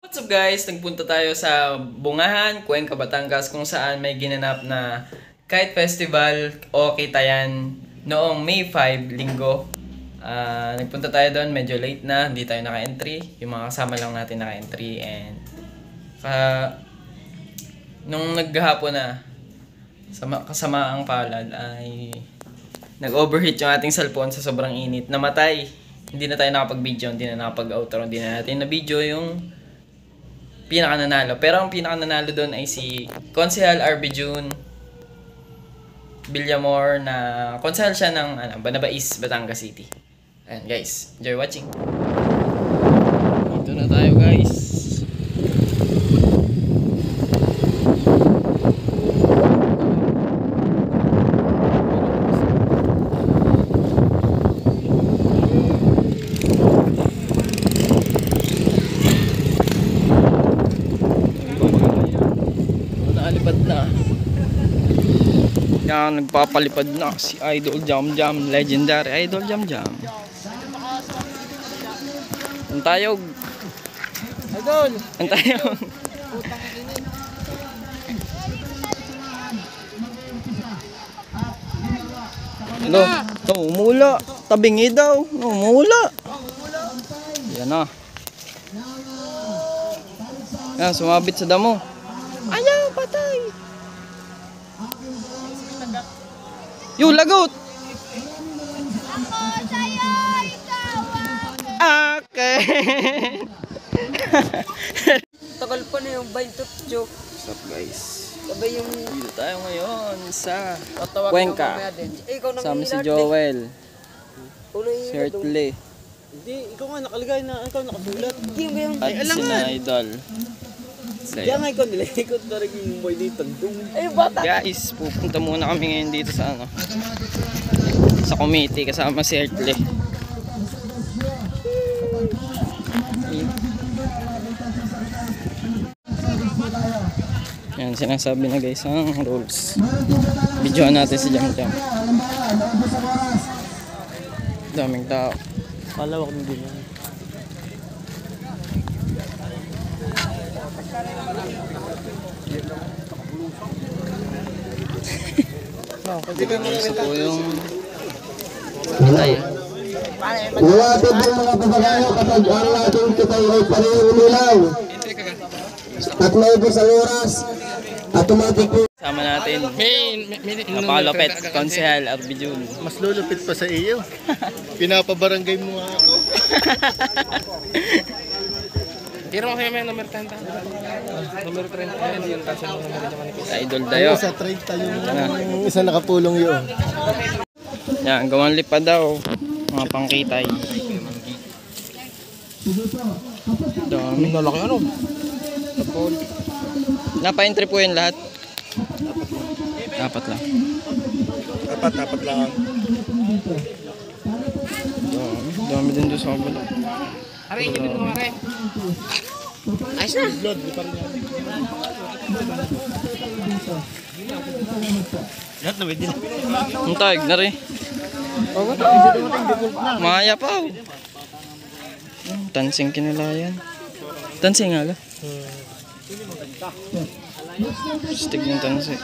What's up guys? Nagpunta tayo sa Bungahan, Cuenca, Batangas kung saan may ginanap na Kite Festival o Kitayan noong May 5, Linggo. Nagpunta tayo doon, medyo late na, hindi tayo naka-entry. Yung mga kasama lang natin naka-entry and nung naghahapon na, kasama ang palad ay nag-overheat yung ating cellphone sa sobrang init. Namatay. Hindi na tayo nakapag-video, hindi na nakapag-outro, hindi na natin na-video yung pinaka-nanalo. Pero ang pinaka-nanalo doon ay si Konsehal RB June Villamor na konsehal siya ng Banabais, Batangas City. Ayan guys, enjoy watching. Dito na tayo guys. Yan, nagpapalipad na si Idol Jam Jam, legendary Idol Jam Jam. Ang tayog. Idol! Ang tayog. Hello. No, umula. Tabingi daw. No, umula. Yan na. Yan, sumabit sa damo. Ayaw, patay. Yung lagot. Ako sa'yo, ikaw Okay. Tagal pa na yung baitot joke. What's up guys? Sabay yung Dito tayo ngayon sa tatawag Cuenca. Ikaw nang Kasama si Joel. Si Hirtle. Hirtle. Hindi, ikaw nga nakalagay na, ikaw nakasulat. Hindi yung ganyan. At si na Idol. Kaya nga ikaw nilaikot na rin yung boy dito. Ay, bata! Guys, pupunta muna kami ngayon dito sa sa committee kasama si Hirtle. Yan, sinasabi na guys ang rules. Videoan natin si Jam Jam. Daming tao. Palawak na din yan. Isa po yung Kitay. Iwatid ng mga papagayo kapag ang ating kitay ay parehong umilaw at may isang oras, automatic po. Sama natin napalupit Konsehal RB June. Mas lulupit pa sa iyo. Pinapabarangay mo nga ako. Tira mo kayo may number 30. Number 30 yung kasi mo number naman Sa Idol Dayo. Sa 30 yung isa nakapulong yun. Yan, gawan lipad daw. Mga pangkitay. Dami. Malaki ano? Napa-entry po yun lahat. Dapat lang. Dapat lang. Dami din doon sa kabila. Aray, hindi mo aray. Ayos na. Blood, di pa rin yan. Lahat na pwede na. Ang tayag na rin. Maya pa. Tansing kinalayan. Tansing nga la. Stig ng tansing.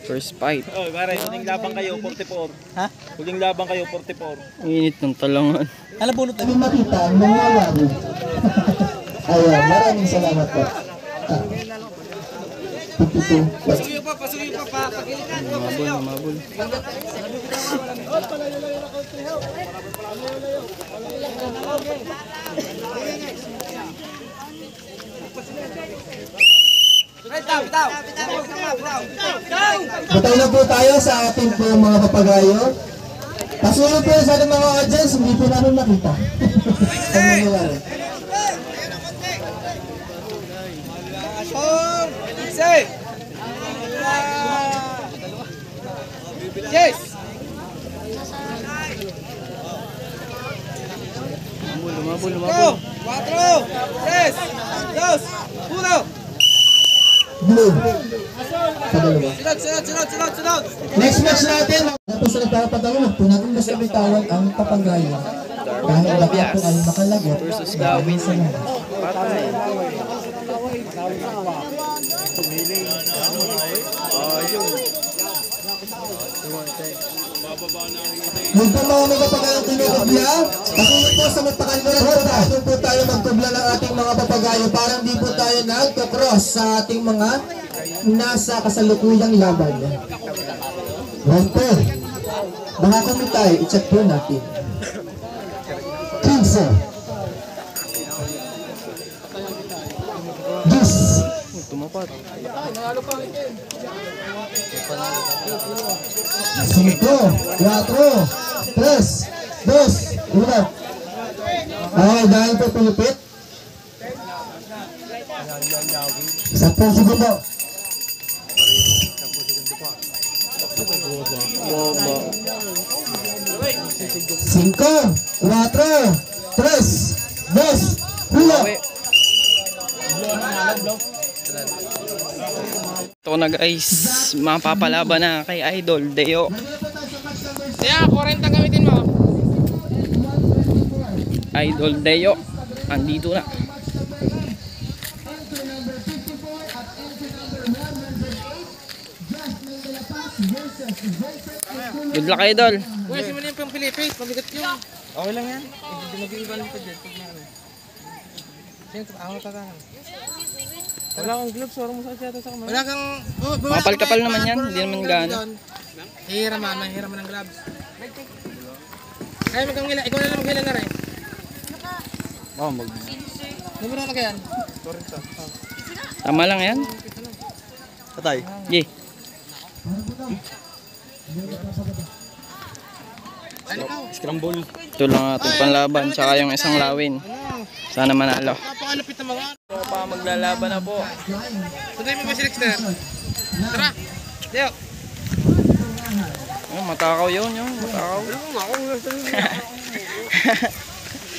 First fight. Oh, pare, huling labang kayo 44. Ha? Huling labang kayo 44. Init ng talangan. Alam bunot Kami makita ang nangyayari. Ayan, maraming salamat po. Mabul. Patay na po tayo sa ating po mga papagayo. Pasunod po sa ating mga audience, hindi po namin makita. Ang nangyayari. Yes! Lumabol. 4, 3, 2, 1. blue. Sa dalawa. Next match natin. Tapos sa nagpapatalo, kung natin basta bitawan ang papagayo. Dahil laki po ay makalagot. Versus Gawin. Patay. Magpamahal na papagayo tinutubla. Kasi po sa magpakalbara doon po tayo magtubla ng ating mga papagayo para hindi po tayo nagkakross sa ating mga nasa kasalukuyang laban. Round 4. Mga komitay, i-check po natin. 15. Gis. Tumapat. 5, 4, 3, 2, 1. Okay, dahil po pilipit. 10 segundo. Bobo. 5, 4, 3, 2, 1. Ito na guys, mapapalaban na kay Idol Deo. Kaya, 40 gamitin mo. Idol Deo, andito na. Good luck Idol. Uy, simulan yung pang-Philippines. Mabigat yun. Okay lang yan. Hindi mag-iiban pa dyan. Sino ito? Ako tatangan. Wala kang gloves. Warang mo sa asyata sa kamay. Wala kang... Kapal-kapal naman yan, hindi naman gana. Hihiraman ng gloves. Kaya magkang ikaw na lang mag-hila na rin. Numero na kaya yan? Tama lang yan. Patay. Ye. Scramble. Ito lang ating panlaban, tsaka yung isang lawin. Sana manalo. Napakalapit na mga... Pa maglalaban na po. Tunay mo ba si Dexter? Tara! Deo! Oh, matakaw yun. Matakaw.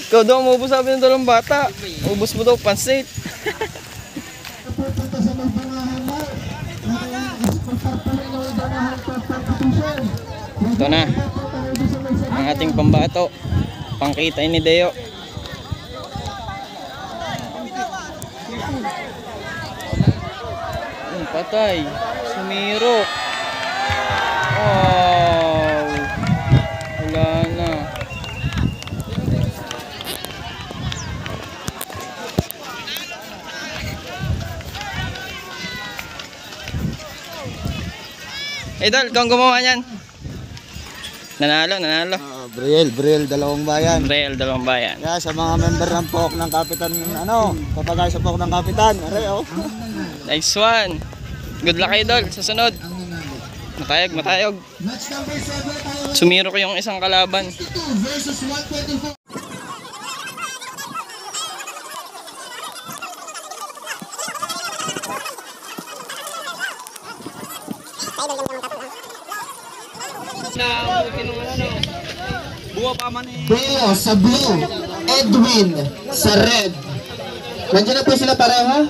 Ikaw daw, maubos sabi ng dalawang bata. Ubus mo daw, pansit. Ito na. Ang ating pambato. Pangkita ni Deo. Patay. Sumirok. Wow. Wala na. Idol, kung gumawa niyan. Nanalo. Briel, dalawang bayan. Real, dalawang bayan. Kaya sa mga member ng POK ng Kapitan, papagay sa POK ng Kapitan. Are, Nice one. Good luck Idol, sa sunod. Matayog. Sumiro ko yung isang kalaban. Versus 124. Deo sa blue, Edwin sa red. Nandiyan na po sila pareho?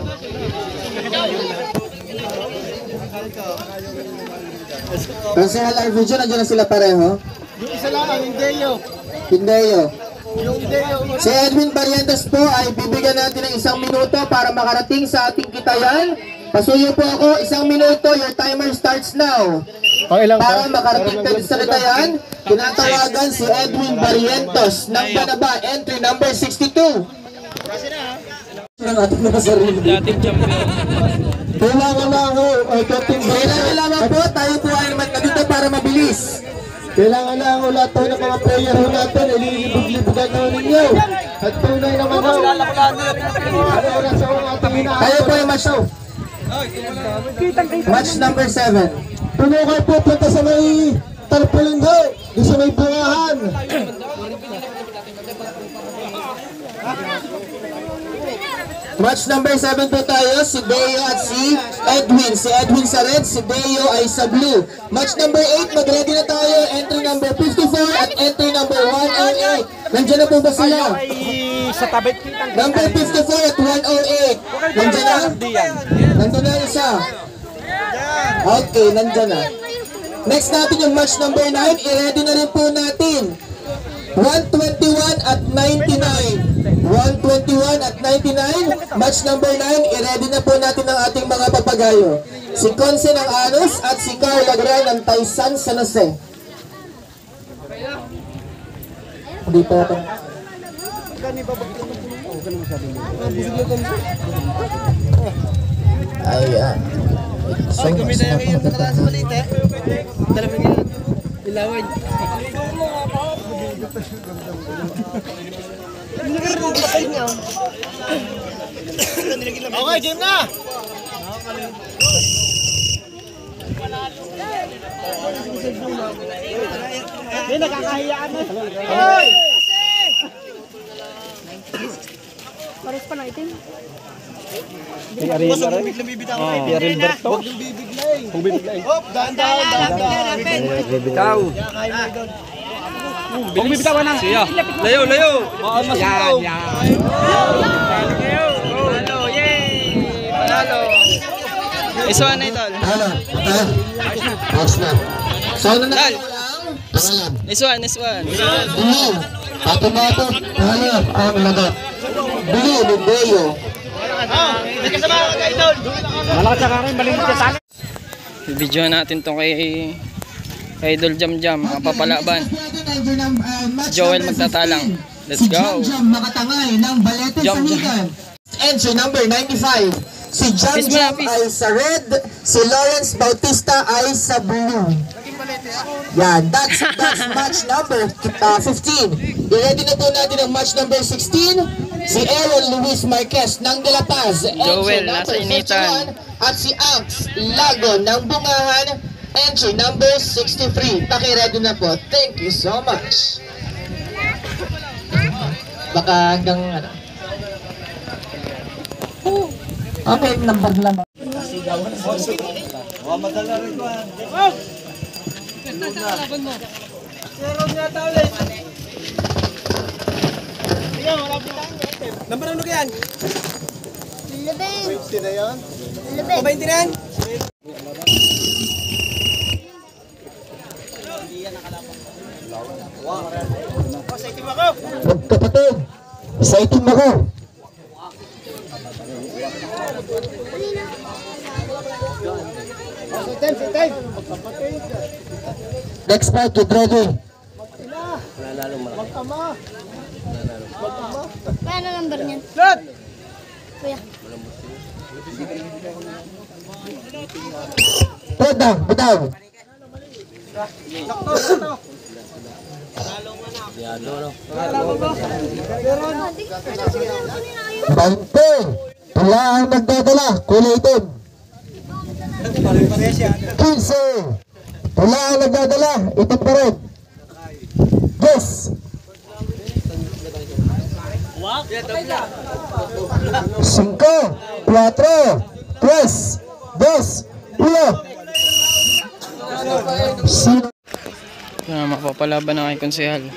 Consihal Arvidio, nandiyan na sila pareho? Yung isa lang, yung Deo. Hindeo. Yung Deo. Si Edwin Barrientos po ay bibigyan natin ng 1 minuto para makarating sa ating kitayan. Pasuyo po ako, 1 minuto, your timer starts now. Para makarating tayo sa kitayan, tinatawagan si Edwin Barrientos ng Banaba, entry number 62. Ang ating mga sarili. Dating champion. Kailangan lang po, tayo po ay naman nandito para mabilis. Kailangan lang lahat po ng mga player ho natin, ililibog-libogan na ninyo. At tunay naman ho. Tayo po ay match number 7. Tunukay po punta sa may tarpaulin ho, di sa may bungahan. Match number 7 po tayo, si Deo at si Edwin. Si Edwin sa red, si Deo ay sa blue. Match number 8, mag-ready na tayo. Entry number 54 at entry number 108. Nandiyan na po ba sila? sa tabi. Number 54 at 108. Nandiyan na? Nandiyan na isa. Okay, nandiyan na. Next natin yung match number 9. I-ready na rin po natin. 121 at 99. 121 at 99. Match number 9. I-ready na po natin ang ating mga papagayo. Si Conce ng Anos at si Carl Lagran ng Taisan San Jose. Dito ako. Ayan. So, mas napakaganda. Okay, game na! Hindi, nakakahiyaan na. Hoy! Pares pa na itim. Boss, huwag biglang bibitaw. Huwag yung bibiglayin. Huwag bibiglayin. Hop, dahan-dahan. Bibitaw. Huwag bibitawan na. Siya. Layo, layo. Yan, yan. Panalo, yay! Panalo. Isuan na ito. Ano? Box na. So, ano na? Pangalan. Isuan. Blue. Pato-pato. Pangalan. Ang lagot. Blue, Lubeyo. Malakas sa karin, malimit ka sa akin. Video natin to kay Idol Jam Jam, mga papalaban. Joel magtatalang. Let's go. Si Jam Jam makatangay ng Balete Jam Jam. Sangitan. Entry number 95. Si Jam Jam ay sa red, si Lawrence Bautista ay sa blue. Yan, that's match number 15. I-ready na po natin ang match number 16. Si Aaron Luis Marquez ng De La Paz. Joel, nasa initan. At si Anx Lago ng Bungahan. Entry number 63. Paki-ready na po. Thank you so much. Baka hanggang ano. Okay, number lang. Number ano yan? Libing. 50 na yan. Libing. 20 na yan? Magkapatid, sa itim ako. Next part, get ready. Paano number niyan? Kuya. Bitaw, bitaw. Bante, pula ang nagdadala, kulay itim. 15, pula ang nagdadala, itim pa rin. Yes. 5, 4, 3, 2, 1. Sino? Mapapalaban na kay Konsehal.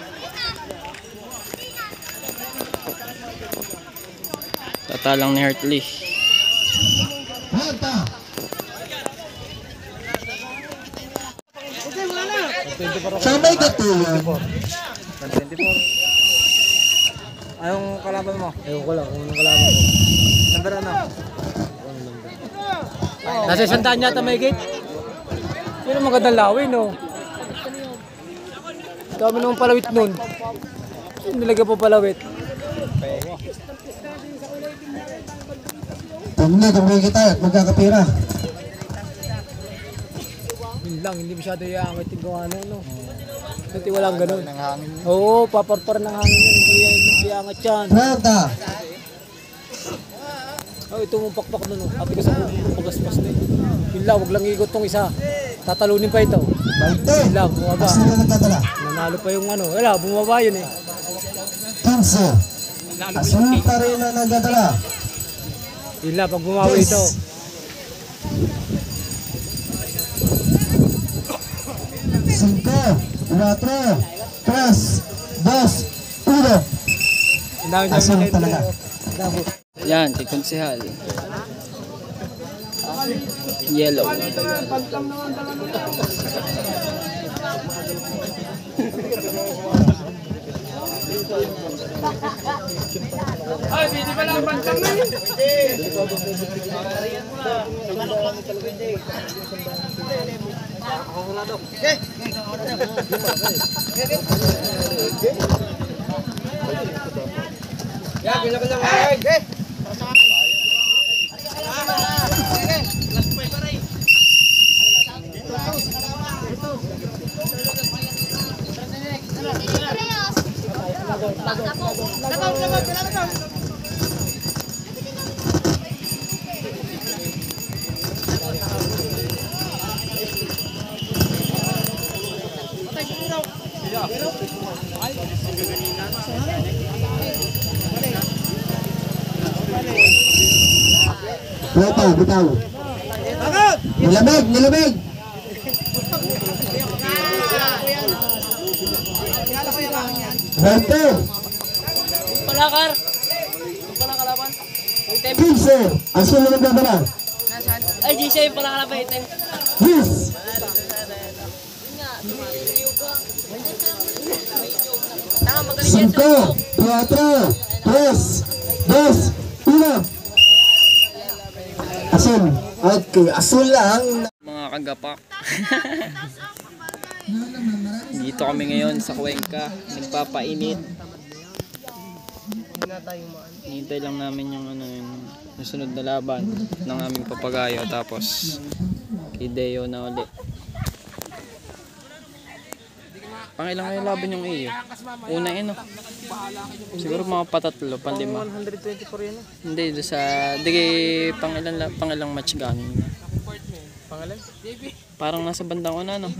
Tatalang ni Hartley. Mata. Sa may katulad. Anong kalaban mo? Ewan ko lang kung anong kalaban mo. Number ano? Nasa isandaan yata may gate. Yun ang magandang lawin, no? Dami naman palawit nun. Nilagay po palawit. Tumuli kita at magkakapira. Yun lang, hindi masyado iangit yung gawa na, no? Dati walang ganun. Oo, paparpar ng hangin yan. Hindi iangat yan. Mata. Oh, ito mong pakpak nun, no? Ate ko sa pagaspas na yun. Yun lang, wag lang ikot tong isa. Tatalunin pa ito. Bante. Yun lang, bumaba. Sino nagdadala? Nanalo pa yung ano. Wala, bumaba yun eh. 15. Asul pa rin ang nagdadala. Yun lang, pag bumawi ito. 5, 4, 3, 2, 1. Asul talaga. Yan, kay Konsehal. Yellow. Bitaw, bitaw. Nilamig, nilamig. Bante. Palakar. Palakalaban. 15. Asul na nagbabala. Ay, G7 palakalaban item. Yes. Tama, magaling yan. 5, 4, 3, 2, 1. Asul. Okay, asul lang. Mga kagapak. Dito kami ngayon sa Cuenca, nagpapainit. Hinihintay lang namin yung yung susunod na laban ng aming papagayo, tapos kay Deo na uli. Pangilang ngayon laban yung iyo? Una yun, no? Siguro mga patatlo, panlima. 124 yun. Hindi, doon sa pangilang match galing. Pangalan? Parang nasa bandang una, no?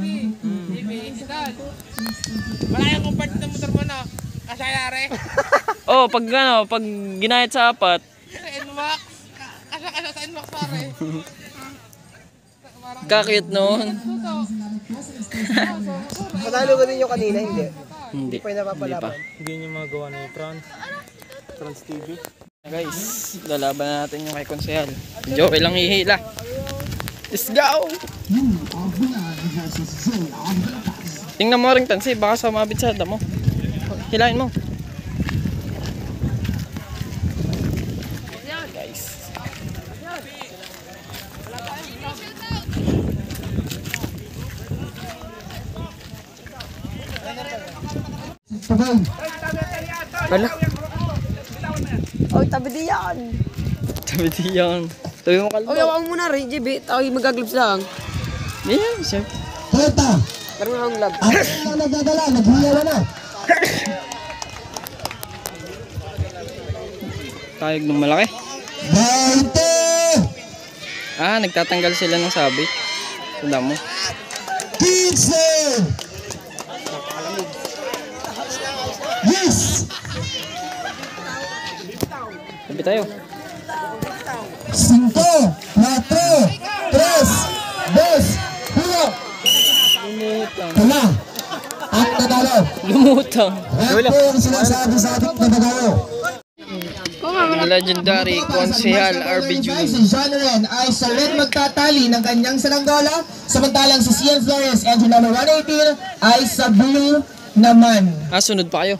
Wala yung compart ng motor mo na. Kasayari. Oh, pag pag ginayat sa apat. NMAX. Kasa sa NMAX pare. Kakit noon. Patalo ko din yung kanina, hindi. Hindi. Hindi pa. Hindi niyo magawa ni Trans TV. Guys, lalaban natin yung kay Konsehal. Joey lang hihila. Let's go! Tingnan mo rin tansi, baka sumabit sa damo. Hilahin mo. Guys. Wala. Oh, tabi di yan. Tabi diyan. Tabi mo kalbo. Oh, yawan mo na rin, JB. Tayo magaglibs lang. Yeah, sir. Toyota. Parang ang glove. Asul na nagdadala. Naghiyawa na. Tayog ng malaki. 20. Ah, nagtatanggal sila ng sabit. Sa damo. 15. Yes. Tabi tayo. 5, 4, 3, 2, 1. Wala. At natalo. Lumutang. Yan po ang sinasabi sa ating nabagayo. Legendary Konsehal RB June. Si John Ren ay sa red magtatali ng kanyang saranggola, samantalang si Cian Flores, entry number 118, ay sa blue naman. Ah, sunod pa kayo.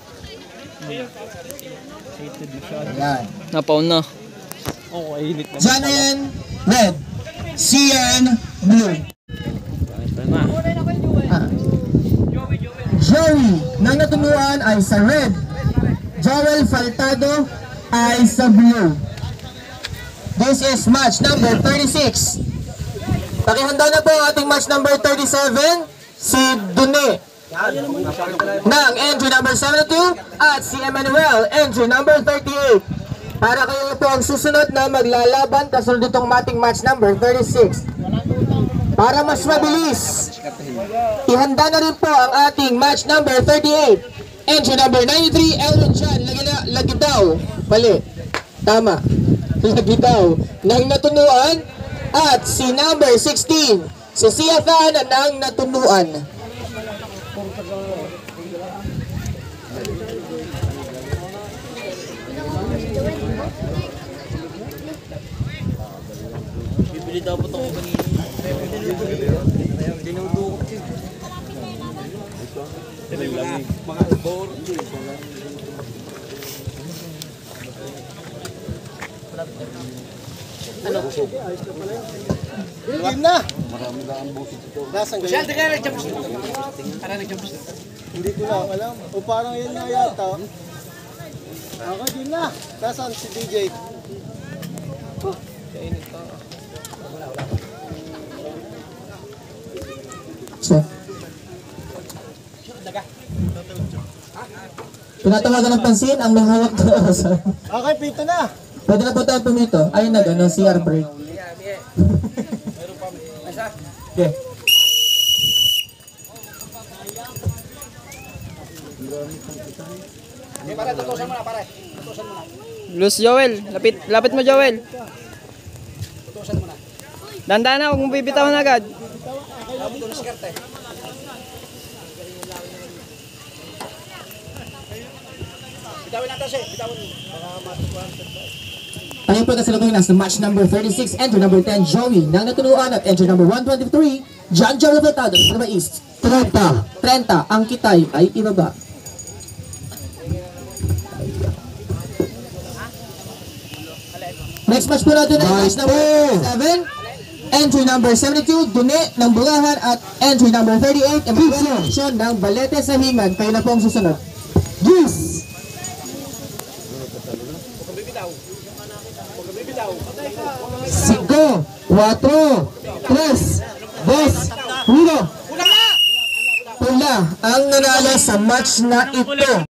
Yan. Napaun na. John Ren, red. Cian, blue. Tama. Joey, nang natunuan ay sa red. Joel Faltado ay sa blue. This is match number 36. Pakihanda na po ating match number 37, si Dune ng entry number 72 at si Emmanuel, entry number 38. Para kayo po ang susunod na maglalaban kasunod itong mating match number 36. Para mas mabilis, ihanda na rin po ang ating match number 38. Entry number 93, Elwin Chan, lagi daw. Mali. Tama. Lagi daw. Nang natunuan. At si number 16, si Siathan nang natunuan. dapat ako kanina. Dinudukot yun. Mga albor. Game na! Nasaan kayo? Hindi ko lang alam. O parang yan nga yata. Ako, game na! Nasaan si DJ? So, pinatawagan ng pansin ang may hawak na oso. Okay, pito na! Pwede na po tayo pumito. Ayun na gano'n, CR break. Okay. Luz Joel, lapit mo Joel. Dandan na, huwag mong bibitawan agad. Tayo po kasalukuyan na sa match number 36, entry number 10, Joey, nang natunuan at entry number 123, John Joe Refletado, sa East. 30 ang kitay ay ibaba. Next match po natin ay match number 7, entry number 72, Dune ng Bungahan at entry number 38, Emmanuel ng Balete sa Hingan. Kayo na po ang susunod. Yes! 5, 4, 3, 2, 1. Pula ang nanalo sa match na ito.